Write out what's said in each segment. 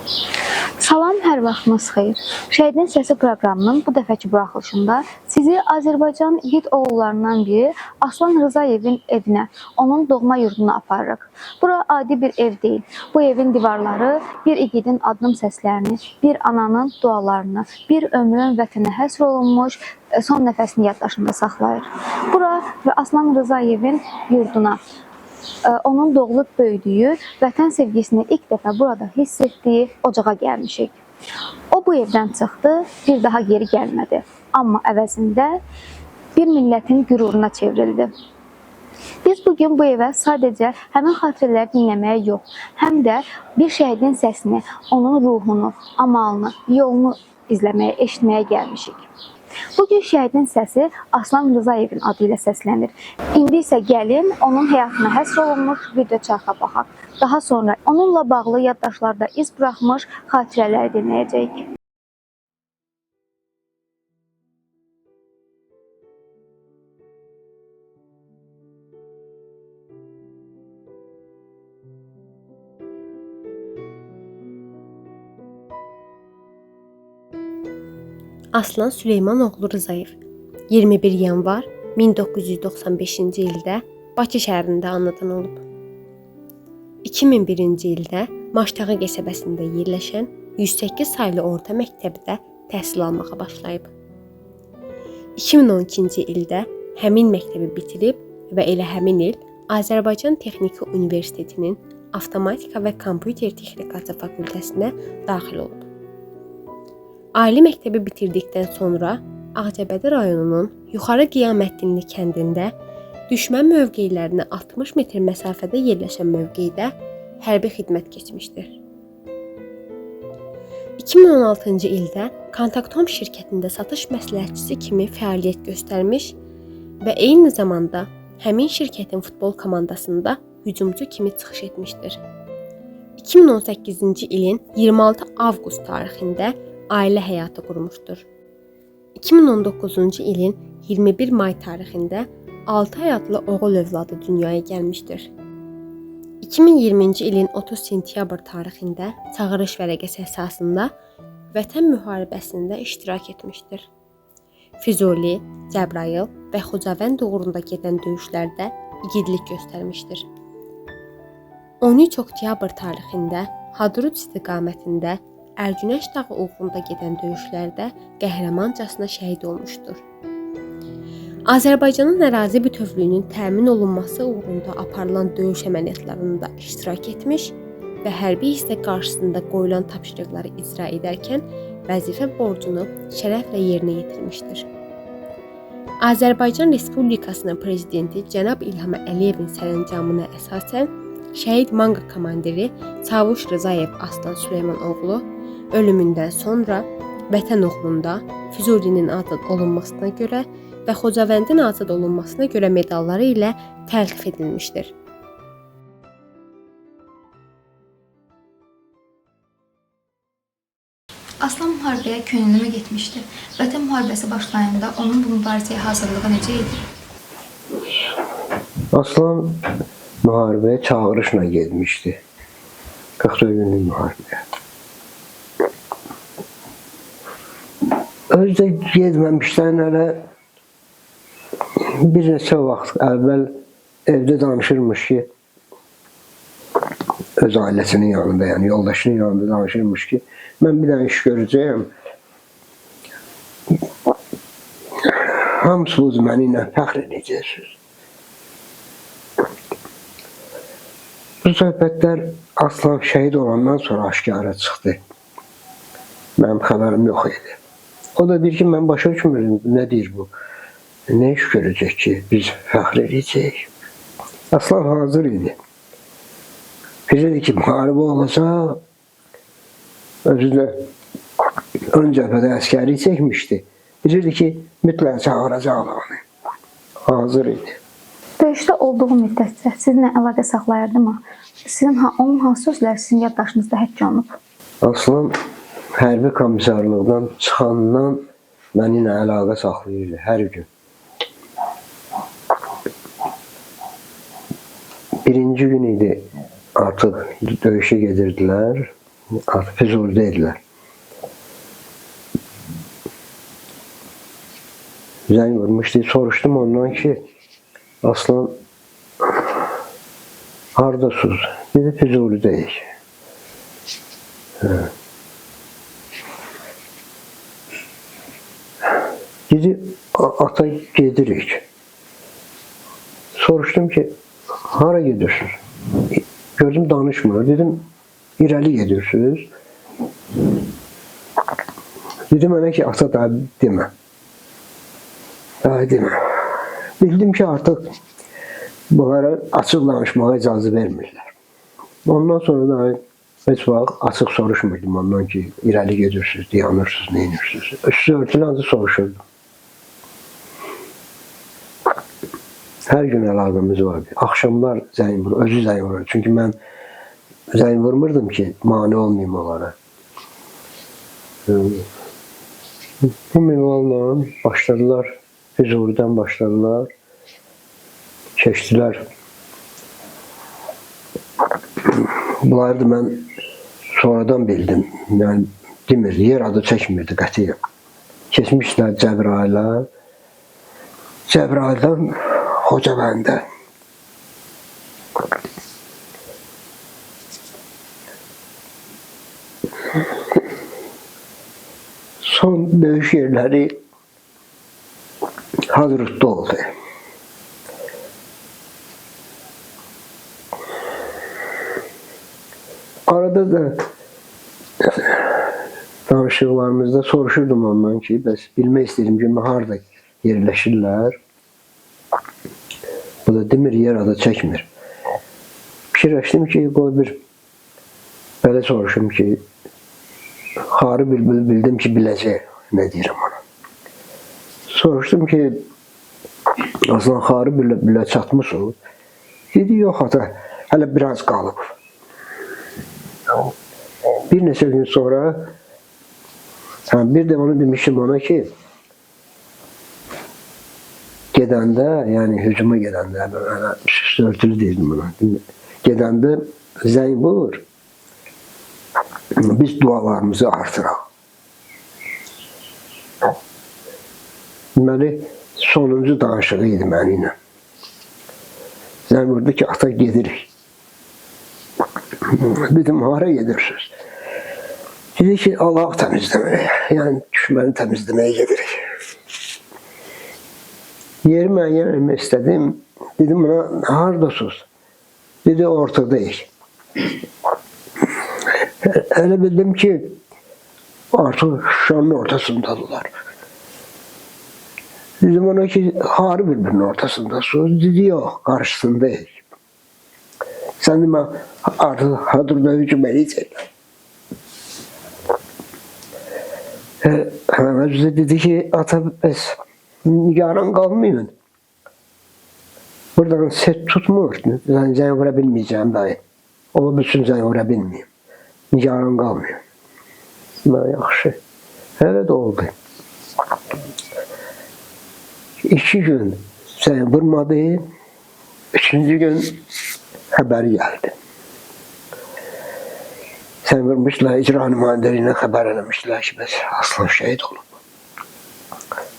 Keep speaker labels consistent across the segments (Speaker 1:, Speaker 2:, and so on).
Speaker 1: Salam, hər vaxtınız xeyir. Şəhidin Səsi proqramının bu dəfəki buraxılışında sizi Azərbaycan igid oğullarından biri Aslan Rızayevin evinə, onun doğma yurduna aparırıq. Bura adi bir ev deyil. Bu evin divarları bir igidin addım səslərini, bir ananın dualarını, bir ömrün vətənə həsr olunmuş son nəfəsini yaddaşında saxlayır. Bura və Aslan Rızayevin yurduna, onun doğulub böyüdüyü, vətən sevgisini ilk dəfə burada hiss etdiyi ocağa gəlmişik. O bu evdən çıxdı, bir daha geri gəlmədi. Amma əvəzində bir millətin qüruruna çevrildi. Biz bugün bu evə sadəcə həmin xatirələri dinləməyə yox, həm də bir şəhidin səsini, onun ruhunu, amalını, yolunu izləməyə, eşitməyə gəlmişik. Bugün şəhidin səsi Aslan Rızayevin adı ilə səslənir. İndi isə gəlin onun həyatına həsr olunmuş video çarxa baxaq. Daha sonra onunla bağlı yaddaşlarda iz buraxmış xatirələri dinləyəcəyik.
Speaker 2: Aslan Süleymanoğlu Rızayev 21 yanvar 1995-ci ildə Bakı şəhərində anadan olub. 2001-ci ildə Maştağı qəsəbəsində yerləşən 108 saylı orta məktəbdə təhsil almağa başlayıb. 2012-ci ildə həmin məktəbi bitirib və elə həmin il Azərbaycan Texniki Universitetinin Avtomatika və Kompüter Texnikası fakültəsinə daxil olub. Ali məktəbi bitirdikdən sonra Ağcabədi rayonunun Yuxarı Qiyamətdinli kəndində düşmən mövqelərinə 60 metr məsafədə yerləşən mövqedə hərbi xidmət keçmişdir. 2016-cı ildə Kontaktom şirkətində satış məsləhətçisi kimi fəaliyyət göstərmiş və eyni zamanda həmin şirkətin futbol komandasında hücumçu kimi çıxış etmişdir. 2018-ci ilin 26 avqust tarixində ailə həyatı qurmuşdur. 2019-cu ilin 21 may tarixində 6 həyatlı oğul övladı dünyaya gəlmişdir. 2020-ci ilin 30 sentyabr tarixində çağırış vərəqəsi əsasında Vətən müharibəsində iştirak etmişdir. Füzuli, Cəbrayıl və Xocavənd uğrunda gedən döyüşlərdə igidlik göstərmişdir. 13 oktyabr tarixində Hadrut istiqamətində Ərgünəş dağı uğrunda gedən döyüşlərdə qəhrəmancasına şəhid olmuşdur. Azərbaycanın ərazi bütövlüyünün təmin olunması uğrunda aparılan döyüş əməliyyatlarında iştirak etmiş və hərbi hissə qarşısında qoyulan tapşırıqları icra edərkən vəzifə borcunu şərəflə yerinə yetirmişdir. Azərbaycan Respublikasının prezidenti cənab İlham Əliyevin sərəncamına əsasən şəhid manqa komandiri Çavuş Rızayev Aslan Süleymanoğlu ölümündən sonra Vətən uğrunda Füzulinin azad olunmasına görə və Xocavəndin azad olunmasına görə medalları ilə təltif edilmişdir.
Speaker 1: Aslan müharibəyə könüllü getmişdi. Vətən müharibəsi başlayanda onun bu mübarizəyə hazırlığı necə idi?
Speaker 3: Aslan müharibəyə çağırışla getmişdi. 44 günlük müharibəyə. Özdə getməmişdən hələ bir neçə vaxt əvvəl evdə danışırmış ki, öz ailəsinin yanında, yəni yoldaşının yanında danışırmış ki, mən bir dənə iş görəcəyəm. Hamısı mənimlə fəxr edəcəksiniz. Bu söhbətlər Aslan şəhid olandan sonra aşkara çıxdı. Mənim xəbərim yox idi. O da deyir ki, mən başa düşmürüm, nə deyir bu? Nə iş görəcək ki, biz fəxr edəcəyik? Aslan hazır idi. Bilirdi ki, müharibə olacaq. Özü də ön cəbhədə əskəri çəkmişdi. Bilirdi ki, mütləq çağıracaq onu. Hazır idi.
Speaker 1: Döyüşdə olduğu müddətcə sizinlə əlaqə saxlayırdımı? Onun hansı sözləri sizin yaddaşınızda həkk olunub?
Speaker 3: Aslan hərbi komissarlıqdan çıxandan mənimlə əlaqə saxlayırdı hər gün. Birinci gün idi artıq döyüşə gedirdilər. Artıq Füzulidə idilər. Zəng vurmuşdu, soruşdum ondan ki, Aslan, hardasınız? Dedi, Füzulidəyik. Dedi, ata gedirik. Soruşdum ki, hara gedirsiniz? Gördüm danışmıyor. Dedim, irəli gedirsiniz. Dedim mənə ki, ata daha demə. Daha demə. Bildim ki, artıq bunlara açıq danışmağa icazə vermirlər. Ondan sonra da heç vaxt açıq soruşmurdum ondan ki, irəli gedirsiniz, dayanırsınız, neyinirsiniz. Üstü örtülü ancaq soruşurdum. Hər gün əlaqəmiz vardı. Axşamlar zəng vurur, özü zəng vurur. Çünki mən zəng vurmurdum ki, mane olmayayım onlara. Bu minvalla başladılar, Füzulidən başladılar, keçdilər. Bunları da mən sonradan bildim. Yəni, demir, yer adı çəkmirdi qətiyyən. Keçmişlər Cəbrailə, Cəbraildən Xocabəndə. Son döyüş yerləri Hadrutda oldu. Arada da danışıqlarımızda soruşurdum ondan ki, bəs bilmək istəyirəm ki, harada yerləşirlər. Bu da demir, yer adı çəkmir. Fikirləşdim ki, qoy bir belə soruşum ki, Xarı bülbül bildim ki, biləcək nə deyirəm ona. Soruşdum ki, Aslan Xarı bülbülə çatmışsınız. Dedi, yox ata, hələ biraz qalıb. Bir neçə gün sonra bir də onu demişim ona ki, gedəndə, yəni hücuma gedəndə, üstü örtülü deyildim ona. Gedəndə zəng vur, biz dualarımızı artıraq. Deməli, sonuncu danışığı idi mənimlə. Zəng vurdu ki, ata gedirik. Dedim, hara gedirsiniz? Dedi ki, Allah təmizləməyə, yəni düşməni təmizləməyə gedirik. Yeri müəyyən etmək istədim. Dedim, buna haradasınız? Dedi, ortadayıq. Elə bildim ki, artıq Şuşanın ortasındadılar. Dedim ona ki, Xarı bülbülün ortasındasınız. Dedi, yox, qarşısındayıq. Sən demə, artıq Hadrutda hücum eləyəcəklər. Özü dedi ki, ata, bəs nigaran qalmayın. Buradan set tutmur. Zəng vura bilməyəcəm dayı. Ola bilsin zəng vura bilməyim. Nigaran qalmayın. Mən yaxşı. Elə də oldu. 2 gün zəng vurmadı. 3-cü gün xəbəri gəldi. Zəng vurmuşlar, icra nümayəndəliyinə xəbər eləmişdilər ki, bəs Aslan şəhid olub.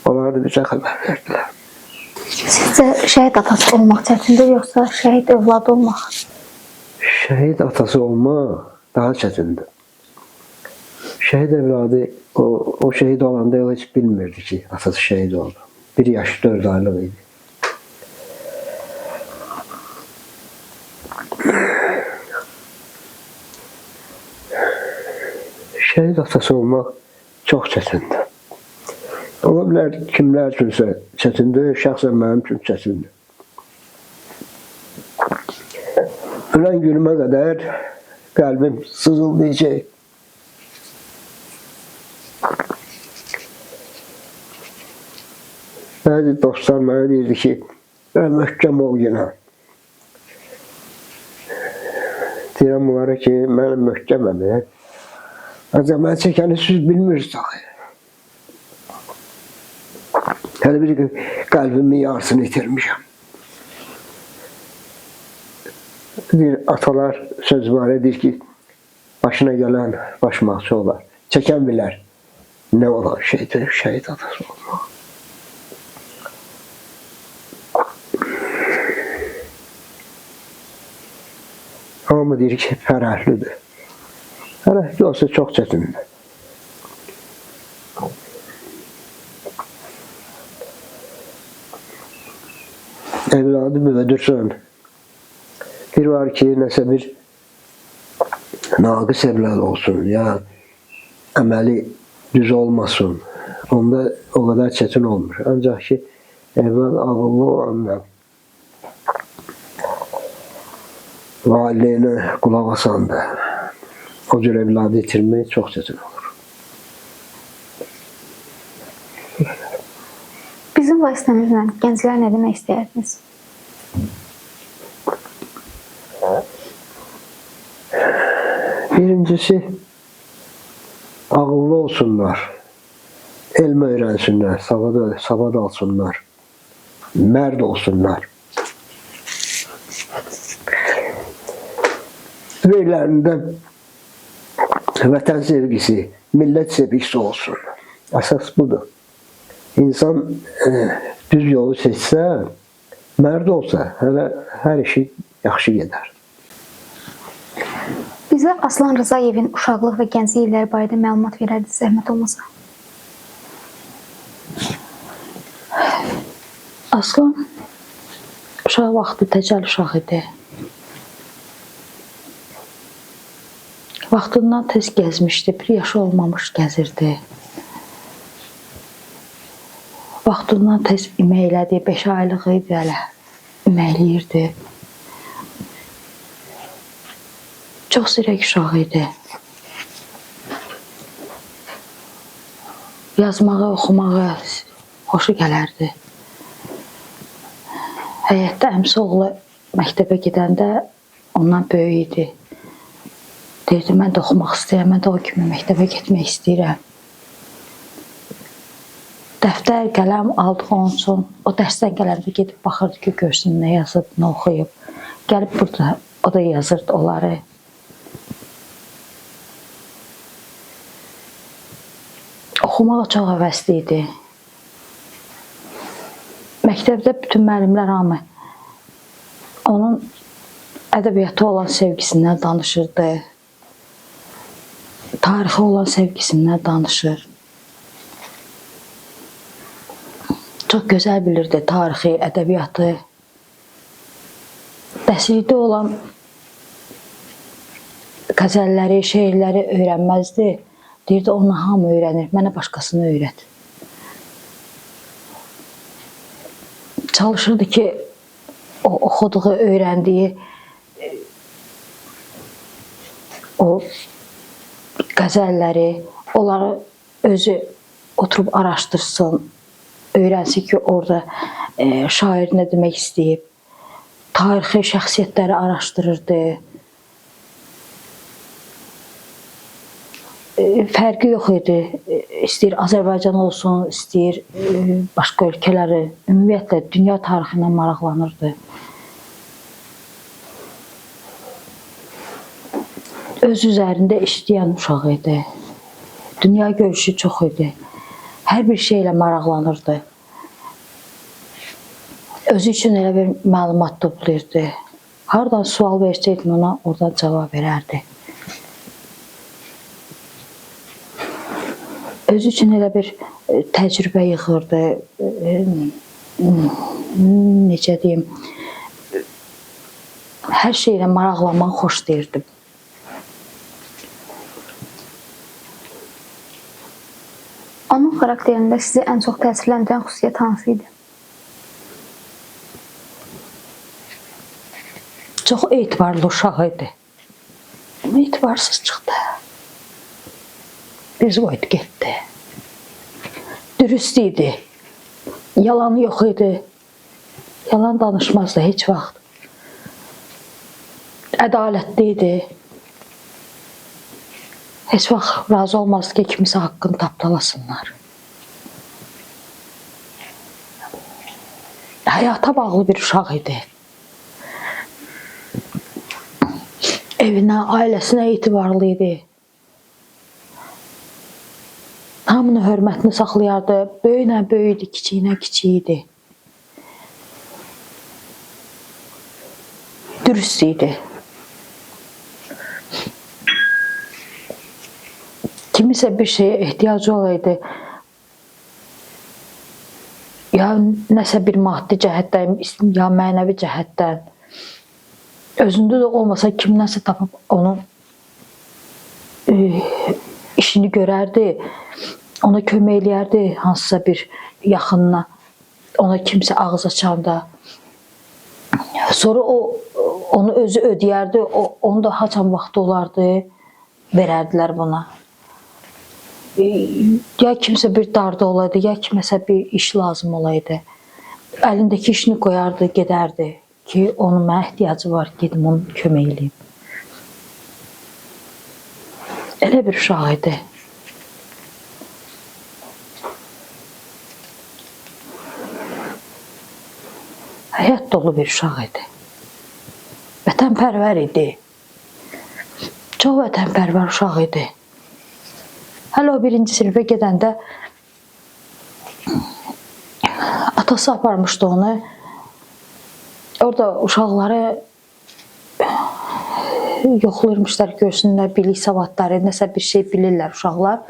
Speaker 3: Onlar da bizə xəbər verdilər.
Speaker 1: Sizcə şəhid atası olmaq çətindir, yoxsa şəhid övladı olmaq?
Speaker 3: Şəhid atası olmaq daha çətindir. Şəhid övladı, o şəhid olanda o heç bilmirdi ki, atası şəhid oldu. 1 yaş 4 aylıq idi. Şəhid atası olmaq çox çətindir. Ola bilər kimlər üçünsə çətindir, şəxsən mənim üçün çətindir. Ölən günümə qədər qəlbim sızıldayacaq. Bəzi dostlar mənə deyirdi ki, möhkəm ol yenə. Deyirəm bunlara ki, mən möhkəməm. Ancaq mən çəkəni siz bilmirsiniz. Hələ bir qəlbimin yarısını itirmişəm. Atalar söz var edir ki, başına gələn başmaqçı olar. Çəkən bilər. Nə olan şeydir? Şəhid atası olmaq. Hamı deyir ki, fərəhlidir. Fərəhli olsa çox çətindir. Evladı böyüdürsən. Bir var ki, nəsə bir naqis evlad olsun, ya əməli düz olmasın. Onda o qədər çətin olmur. Ancaq ki, evlad ağıllı olanlar valideynə qulaq asanda o cür evladı itirmək çox çətin olur.
Speaker 1: Bizim vasitəmizlə gənclərə nə demək istəyirdiniz?
Speaker 3: Birincisi, ağıllı olsunlar, elm öyrənsinlər, savad alsınlar, mərd olsunlar. Ürəklərində vətən sevgisi, millət sevgisi olsun. Əsas budur. İnsan düz yolu seçsə, mərd olsa, hər işi yaxşı gedər.
Speaker 1: Bizə Aslan Rzayevin uşaqlıq və gənclik illəri barədə məlumat verərdiniz, zəhmət olmasa.
Speaker 4: Aslan uşaq vaxtı təcəl uşaq idi. Vaxtından tez gəzmişdi, bir yaşı olmamış gəzirdi. Vaxtından tez iməklədi, 5 aylıq idi hələ, iməkləyirdi. Çox zirək uşaq idi. Yazmağı, oxumağı xoşu gələrdi. Həyətdə əmsi oğlu məktəbə gedəndə ondan böyük idi. Deyirdi, mən də oxumaq istəyirəm, mən də o kimi məktəbə getmək istəyirəm. Dəftər, qələm aldıq onun üçün. O dərsdən gələndə gedib baxırdı ki, görsün nə yazıb, nə oxuyub. Gəlib burada, o da yazırdı onları. Oxumağa çox həvəsli idi. Məktəbdə bütün müəllimlər hamı onun ədəbiyyata olan sevgisindən danışırdı. Tarixə olan sevgisindən danışır. Çox gözəl bilirdi tarixi, ədəbiyyatı. Dərslikdə olan qəzəlləri, şeirləri öyrənməzdi. Deyirdi, onu hamı öyrənir, mənə başqasını öyrət. Çalışırdı ki, o oxuduğu, öyrəndiyi o qəzəlləri, onları özü oturub araşdırsın, öyrənsin ki, orada şair nə demək istəyib. Tarixi şəxsiyyətləri araşdırırdı. Fərqi yox idi. İstəyir Azərbaycan olsun, istəyir başqa ölkələri. Ümumiyyətlə, dünya tarixi ilə maraqlanırdı. Öz üzərində işləyən uşaq idi. Dünya görüşü çox idi. Hər bir şeylə maraqlanırdı. Özü üçün elə bir məlumat toplayırdı. Hardan sual versəydin ona, oradan cavab verərdi. Özü üçün elə bir təcrübə yığırdı. Necə deyim, hər şeylə maraqlanmağı xoşlayırdı.
Speaker 1: Onun xarakterində sizi ən çox təsirləndirən xüsusiyyət hansı idi?
Speaker 4: Çox etibarlı uşaq idi. Etibarsız çıxdı. Biz qoydu getdi. Dürüst idi. Yalanı yox idi. Yalan danışmazdı heç vaxt. Ədalətli idi. Heç vaxt razı olmazdı ki, kimisə haqqını tapdalasınlar. Həyata bağlı bir uşaq idi. evinə, ailəsinə etibarlı idi. Hamının hörmətini saxlayardı. Böyüklə böyük idi, kiçiyinə kiçik idi. Dürüst idi. Kimisə bir şeyə ehtiyacı olaydı, ya nəsə bir maddi cəhətdən, ya mənəvi cəhətdən, özündə də olmasa kimdənsə tapıb onun işini görərdi, ona kömək eləyərdi, hansısa bir yaxınına, ona kimsə ağız açanda. Sonra onu özü ödəyərdi, onu da haçan vaxtı olardı, verərdilər buna. Ya kimsə bir darda olaydı, ya kiməsə bir iş lazım olaydı. Əlindəki işini qoyardı, gedərdi ki, onun mənə ehtiyacı var, gedim onu kömək eləyim. Elə bir uşaq idi. Həyat dolu bir uşaq idi. Vətənpərvər idi. Çox vətənpərvər uşaq idi. Hələ o 1-ci sinifə gedəndə atası aparmışdı onu. Orada uşaqları yoxlayırmışlar, görsünlər, bilik savadları, nəsə bir şey bilirlər uşaqlar.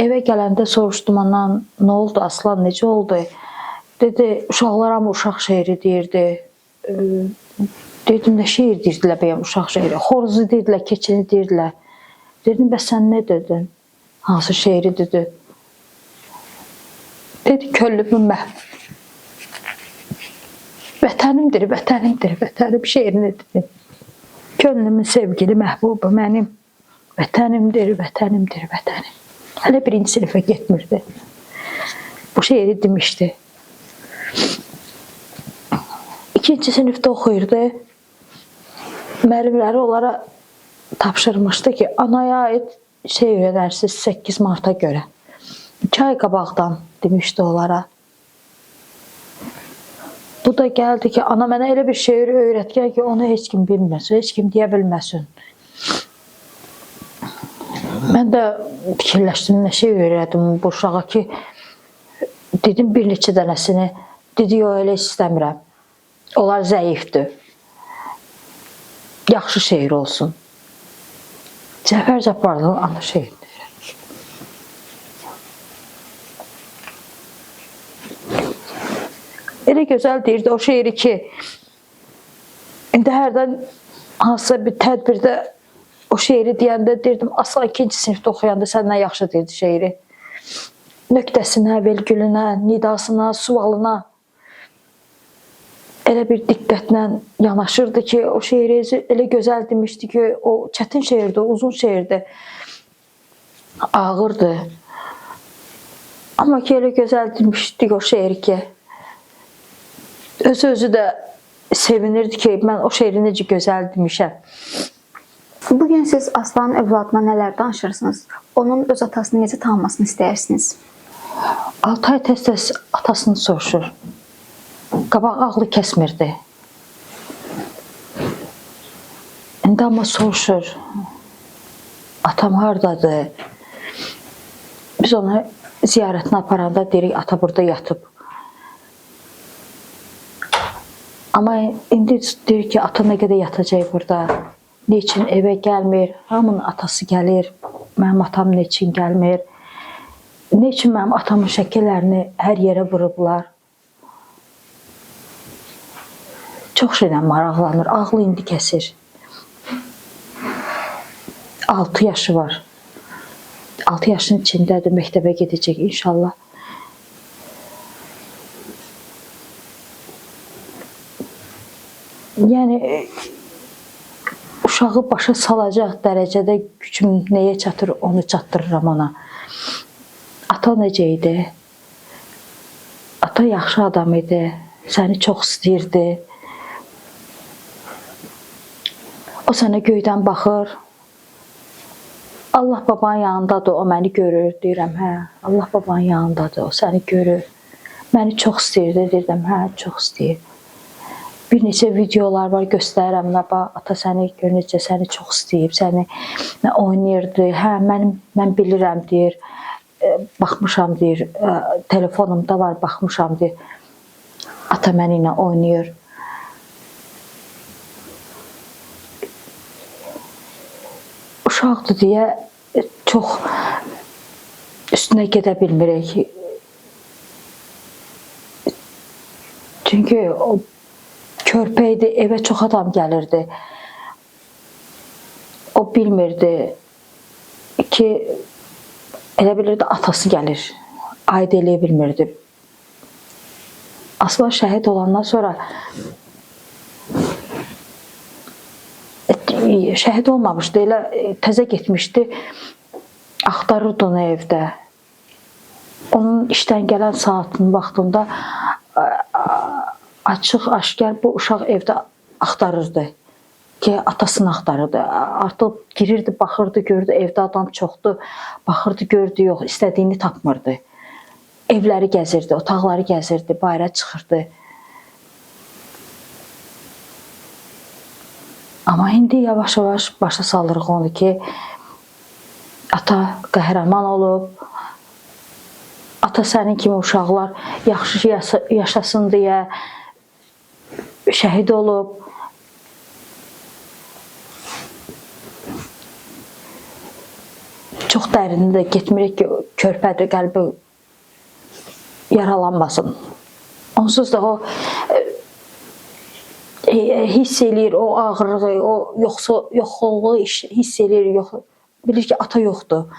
Speaker 4: Evə gələndə soruşdum ondan, nə oldu Aslan, necə oldu? Dedi, uşaqlar amma uşaq şeiri deyirdi. Dedim, nə şeir deyirdilər bəyəm uşaq şeiri? Xoruzu deyirdilər, keçini deyirdilər. Dedim, bəs sən nə dedin? Hansı şeiri dedi? Dedi, köllümün məhv. Vətənimdir, vətənimdir, vətənim şeirini dedi. Könlümün sevgili məhbubu mənim. Vətənimdir, vətənimdir, vətənim. Hələ 1-ci sinifə getmirdi. Bu şeiri demişdi. 2-ci sinifdə oxuyurdu. Müəllimləri onlara tapşırmışdı ki, anaya aid şey öyrənərsiniz 8 Marta görə. 2 ay qabaqdan demişdi onlara. Bu da gəldi ki, ana mənə elə bir şeir öyrətgən ki, onu heç kim bilməsin, heç kim deyə bilməsin. Mən də fikirləşdim, nə şey öyrədim bu uşağa ki, dedim bir neçə dənəsini, dedi, yox, elə istəmirəm. Onlar zəifdir. Yaxşı şeir olsun. Cəfər Cabbarlının ana şeiridir. Elə gözəl deyirdi o şeiri ki, indi hərdən hansısa bir tədbirdə o şeiri deyəndə deyirdim, Aslan 2-ci sinifdə oxuyanda səndən yaxşı deyirdi şeiri. Nöqtəsinə, vergülünə, nidasına, sualına elə bir diqqətlə yanaşırdı ki, o şeiri elə gözəl demişdi ki, o çətin şeirdir, uzun şeirdir, ağırdı. Amma ki, elə gözəl demişdi o şeiri ki, özü də sevinirdi ki, mən o şeiri necə gözəl demişəm.
Speaker 1: Bugün siz Aslanın övladına nələr danışırsınız? Onun öz atasını necə tanımasını istəyirsiniz?
Speaker 4: 6 ay tez-tez atasını soruşur. Qabaq ağlı kəsmirdi. İndi amma soruşur. Atam hardadır? Biz onu ziyarətinə aparanda deyirik, ata burada yatıb. Amma indi deyir ki, ata nə qədər yatacaq burada? Niçin evə gəlmir? Hamının atası gəlir. Mənim atam niçin gəlmir? Niçin mənim atamın şəkillərini hər yerə vurublar? Çox şeylə maraqlanır. Ağlı indi kəsir. 6 yaşı var. 6 yaşın içindədir. Məktəbə gedəcək inşallah. Yəni uşağı başa salacaq dərəcədə gücüm nəyə çatır, onu çatdırıram ona. Ata necə idi? Ata yaxşı adam idi. Səni çox istəyirdi. O sənə göydən baxır. Allah babanın yanındadır, o məni görür. Deyirəm, hə, Allah babanın yanındadır, o səni görür. Məni çox istəyirdi, deyirəm, hə, çox istəyir. bir neçə videolar var, göstərirəm. Bax, ata səni gör necə səni çox istəyib, səni oynayırdı. Hə, mən bilirəm deyir. Baxmışam deyir. Telefonumda var, baxmışam deyir. Ata məni ilə oynayır. Uşaqdır deyə çox üstünə gedə bilmirik. Çünki o körpə idi, evə çox adam gəlirdi. O bilmirdi ki, elə bilirdi atası gəlir. Aid eləyə bilmirdi. Aslan şəhid olandan sonra şəhid olmamışdı, elə təzə getmişdi. Axtarırdı onu evdə. Onun işdən gələn saatının vaxtında açıq-aşkar bu uşaq evdə axtarırdı ki, atasını axtarırdı. Artıq girirdi, baxırdı, gördü evdə adam çoxdur. Baxırdı, gördü, yox, istədiyini tapmırdı. Evləri gəzirdi, otaqları gəzirdi, bayıra çıxırdı. Amma indi yavaş-yavaş başa salırıq onu ki, ata qəhrəman olub, ata sənin kimi uşaqlar yaxşı yaşasın deyə şəhid olub. Çox dərinində getmirik ki, körpədir, qəlbi yaralanmasın. Onsuz da o hiss eləyir, o ağırlığı, o yoxluğu hiss eləyir, bilir ki, ata yoxdur.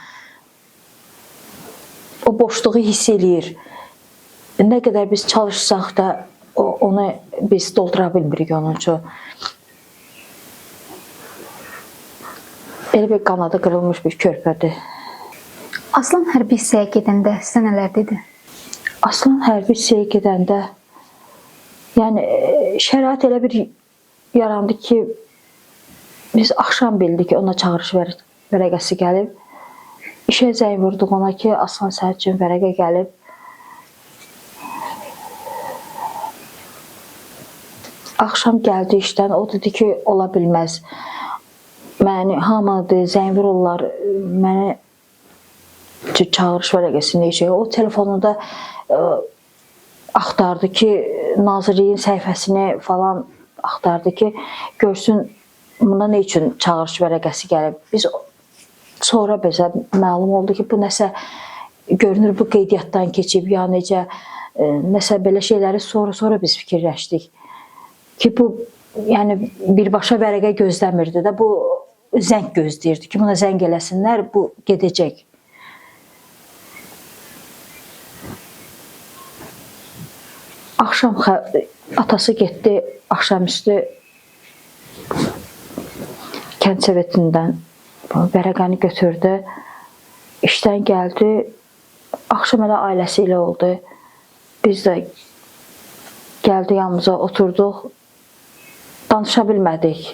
Speaker 4: O boşluğu hiss eləyir. Nə qədər biz çalışsaq da onu biz doldura bilmirik onun üçün. Elə bir qanadı qırılmış bir körpədir.
Speaker 1: Aslan hərbi hissəyə gedəndə sizə nələr dedi?
Speaker 4: Aslan hərbi hissəyə gedəndə yəni şərait elə bir yarandı ki, biz axşam bildik ki, ona çağırış vərəqəsi gəlib. İşə zəng vurduq ona ki, Aslan sənin üçün vərəqə gəlib. Axşam gəldi işdən, o dedi ki, ola bilməz. Məni hamıdır, zəng vururlar, məni çağırış vərəqəsində işə. O telefonunda axtardı ki, Nazirliyin səhifəsini falan axtardı ki, görsün buna nə üçün çağırış vərəqəsi gəlib. Biz sonra bizə məlum oldu ki, bu nəsə görünür bu qeydiyyatdan keçib, ya necə nəsə belə şeyləri sonra biz fikirləşdik. Ki bu yəni birbaşa vərəqə gözləmirdi də, bu zəng gözləyirdi ki, buna zəng eləsinlər, bu gedəcək. Axşam atası getdi, axşamüstü kənd совetindən vərəqəni götürdü, işdən gəldi, axşam elə ailəsi ilə oldu. Biz də gəldi yanımıza, oturduq, danışa bilmədik.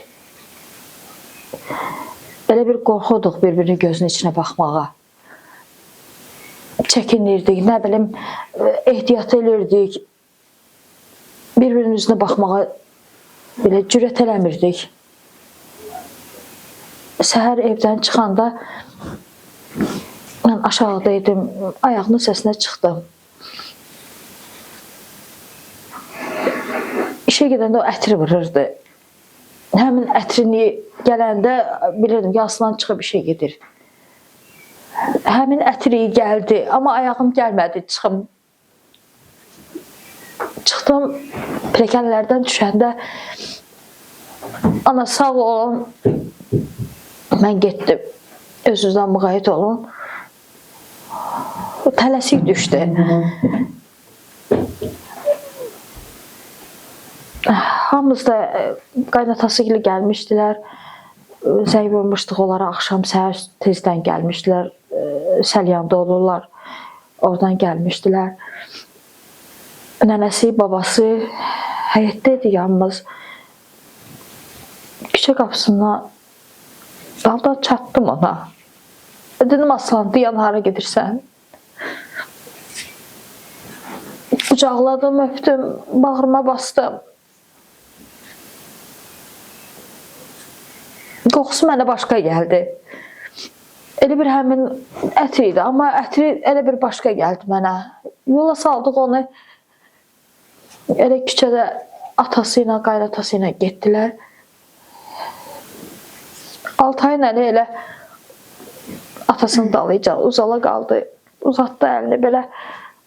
Speaker 4: Elə bir qorxuduq bir-birinin gözünün içinə baxmağa. Çəkinirdik, nə bilim, ehtiyat edirdik. Bir-birinin üzünə baxmağa belə cürət eləmirdik. Səhər evdən çıxanda mən aşağıda idim, ayağının səsinə çıxdım. İşə gedəndə o ətri vururdu. Həmin ətrini gələndə bilirdim ki, Aslan çıxıb işə gedir. Həmin ətri gəldi, amma ayağım gəlmədi, çıxım. Çıxdım, pilləkənlərdən düşəndə ana sağ olun, mən getdim. Özünüzdən müğayət olun. Tələsik düşdü. Hamımız da qaynatası ilə gəlmişdilər. Zəng vurmuşduq onlara, axşam səhər tezdən gəlmişdilər. Səlyanda olurlar. Oradan gəlmişdilər. Nənəsi, babası həyətdə idi yalnız. Küçə qapısına daldan çatdım ona. Dedim, Aslan, dayan, hara gedirsən? Qucaqladım, öpdüm, bağrıma bastım. Qoxusu mənə başqa gəldi. Elə bir həmin ətri idi, amma ətri elə bir başqa gəldi mənə. Yola saldıq onu. Elə küçədə atası ilə, qaynatası ilə getdilər. Altayın əli elə atasının dalıca uzala qaldı. Uzatdı əlini belə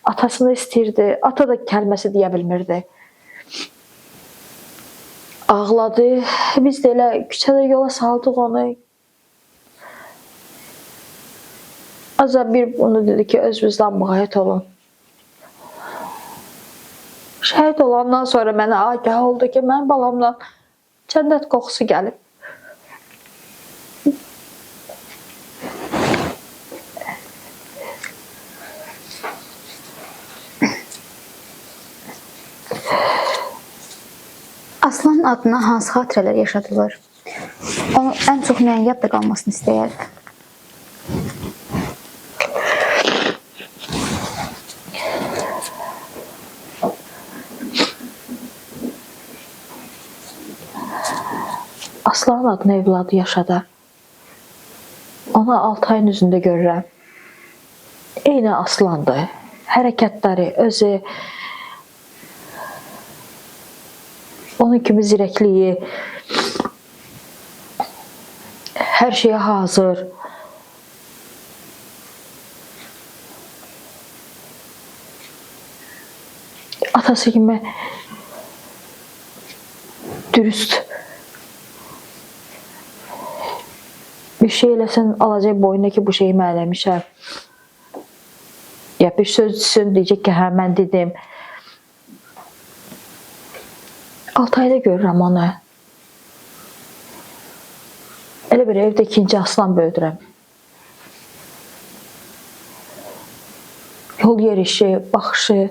Speaker 4: atasını istəyirdi. Ata da kəlməsi deyə bilmirdi. Ağladı. Biz də elə küçədə yola saldıq onu. Azca bir onu dedi ki, özünüzdən müğayət olun. Şəhid olandan sonra mənə agah oldu ki, mənim balamdan cənnət qoxusu gəlib.
Speaker 1: Aslanın adına hansı xatirələr yaşadılır? Onu ən çox nəyin yadda qalmasını istəyərdi?
Speaker 4: Aslanın adını evladı yaşadar. Onu Altayın üzündə görürəm. Eyni aslandır. Hərəkətləri, özü, onun kimi zirəkliyi, hər şeyə hazır. Atası kimi dürüst. Bir şey eləsən alacaq boynuna ki, bu şeyi mən eləmişəm. Ya bir söz düşsün, deyəcək ki, hə, mən dedim. Altayda görürəm onu. Elə bir evdə ikinci aslan böyüdürəm. Yol yerişi, baxışı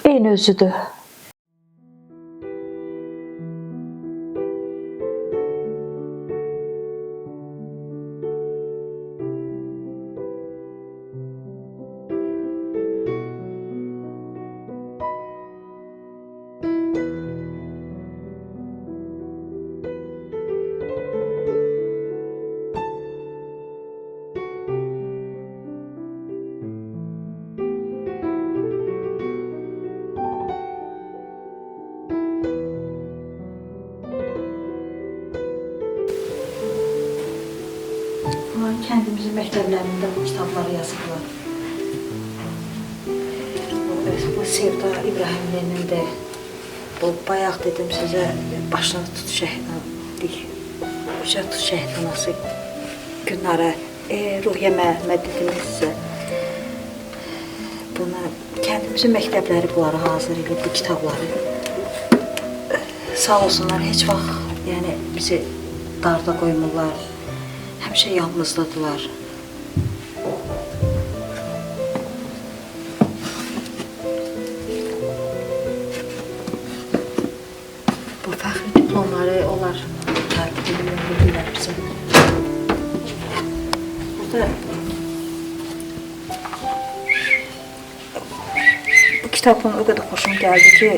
Speaker 4: eyni özüdür. Kəndimizin məktəblərində bu kitabları yazıblar. Bu Sevda İbrahimlinin bu bayaq dedim sizə başına tut şəhid anası Günara, Ruhiyyə Məhəmməd dedim sizə. Buna kəndimizin məktəbləri bunları hazır edib bu kitabları. Sağ olsunlar, heç vaxt yəni bizi darda qoymurlar. Həmişə yanımızdadılar. Bu fəxri diplomları onlar tərtib edirlər bizə. Burada bu kitabın o qədər xoşum gəldi ki,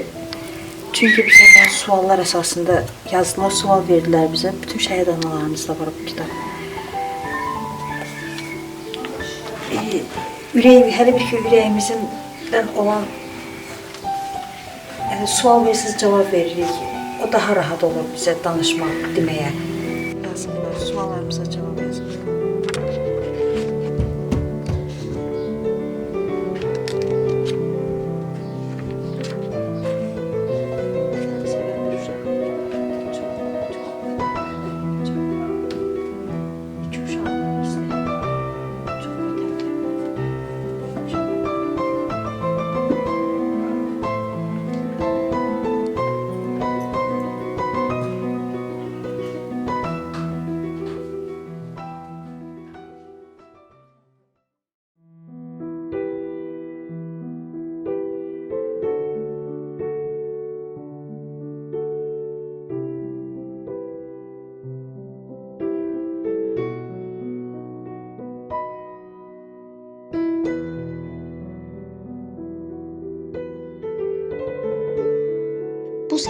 Speaker 4: çünki bizə suallar əsasında yazdılar, sual verdilər bizə. Bütün şəhid analarımızda var bu kitab. Hələ bir ki, ürəyimizdən olan sual versiniz, cavab veririk. O daha rahat olur bizə danışmaq, deməyə. Yazıblar, suallarımıza cavab yazıblar.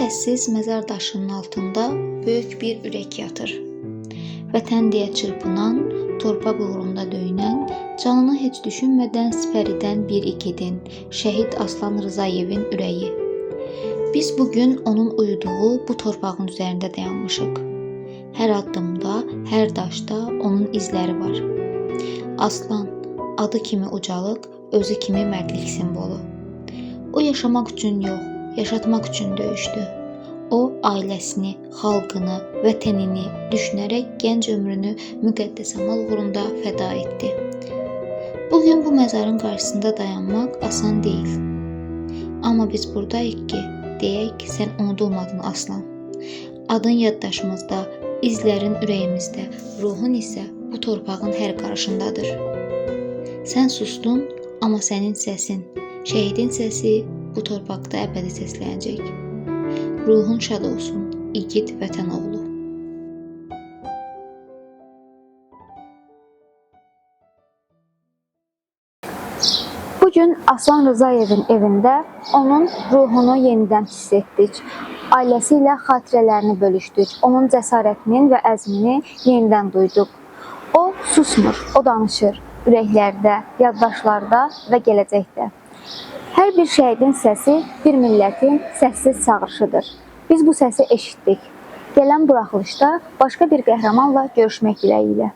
Speaker 1: Səssiz məzar daşının altında böyük bir ürək yatır. Vətən deyə çırpınan, torpaq uğrunda döyünən, canını heç düşünmədən sipər edən bir igidin, şəhid Aslan Rzayevin ürəyi. Biz bugün onun uyuduğu bu torpağın üzərində dayanmışıq. Hər addımda, hər daşda onun izləri var. Aslan, adı kimi ucalıq, özü kimi mərdlik simvolu. O yaşamaq üçün yox, yaşatmaq üçün döyüşdü. O ailəsini, xalqını, vətənini düşünərək gənc ömrünü müqəddəs amal uğrunda fəda etdi. Bugün bu məzarın qarşısında dayanmaq asan deyil. Amma biz buradayıq ki, deyək ki, sən unudulmadın Aslan. Adın yaddaşımızda, izlərin ürəyimizdə, ruhun isə bu torpağın hər qarışındadır. Sən sustun, amma sənin səsin, şəhidin səsi bu torpaqda əbədi səslənəcək. Ruhun şad olsun, igid vətən oğlu. Bugün Aslan Rzayevin evində onun ruhunu yenidən hiss etdik. Ailəsi ilə xatirələrini bölüşdük. Onun cəsarətinin və əzmini yenidən duyduq. O susmur, o danışır. Ürəklərdə, yaddaşlarda və gələcəkdə. Hər bir şəhidin səsi bir millətin səssiz çağırışıdır. Biz bu səsi eşitdik. Gələn buraxılışda başqa bir qəhrəmanla görüşmək diləyi ilə.